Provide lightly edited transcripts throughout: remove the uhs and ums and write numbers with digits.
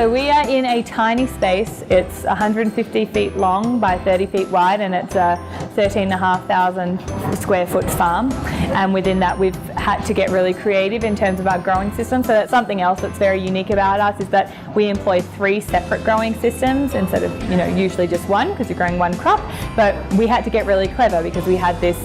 So we are in a tiny space. It's 150 feet long by 30 feet wide, and it's a 13,500 square foot farm. And within that, we've had to get really creative in terms of our growing system. So that's something else that's very unique about us, is that we employ 3 separate growing systems instead of usually just one, because you're growing one crop. But we had to get really clever because we had this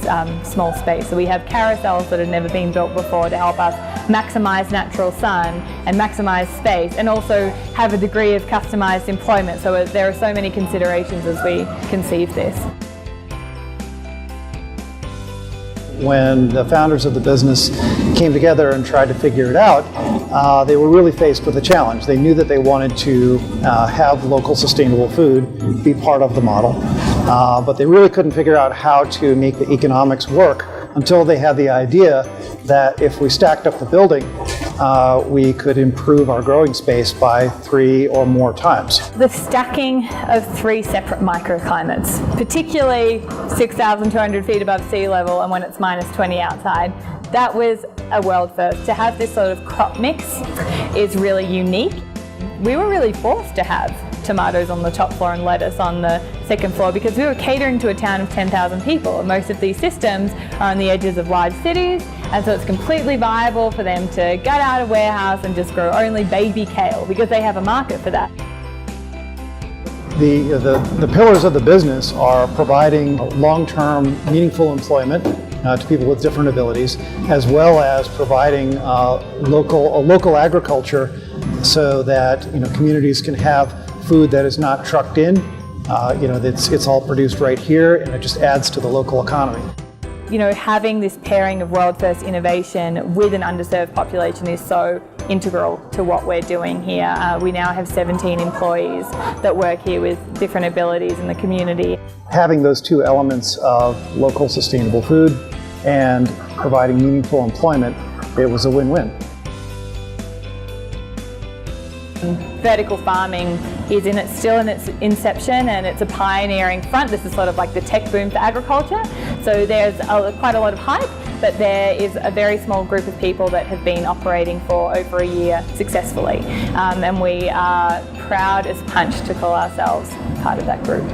small space. So we have carousels that had never been built before to help us maximize natural sun and maximize space, and also have a degree of customized employment. So there are so many considerations as we conceive this. When the founders of the business came together and tried to figure it out, they were really faced with a challenge. They knew that they wanted to have local sustainable food be part of the model, but they really couldn't figure out how to make the economics work until they had the idea that if we stacked up the building, we could improve our growing space by 3 or more times. The stacking of 3 separate microclimates, particularly 6,200 feet above sea level and when it's minus 20 outside, that was a world first. To have this sort of crop mix is really unique. We were really forced to have tomatoes on the top floor and lettuce on the second floor because we were catering to a town of 10,000 people. And most of these systems are on the edges of large cities, and so it's completely viable for them to gut out a warehouse and just grow only baby kale because they have a market for that. The pillars of the business are providing long-term meaningful employment to people with different abilities, as well as providing local agriculture so that communities can have food that is not trucked in. It's all produced right here, and it just adds to the local economy. Having this pairing of world first innovation with an underserved population is so integral to what we're doing here. We now have 17 employees that work here with different abilities in the community. Having those 2 elements of local sustainable food and providing meaningful employment, it was a win-win. Vertical farming is still in its inception, and it's a pioneering front. This is sort of like the tech boom for agriculture. So there's quite a lot of hype, but there is a very small group of people that have been operating for over a year successfully. And we are proud as punch to call ourselves part of that group.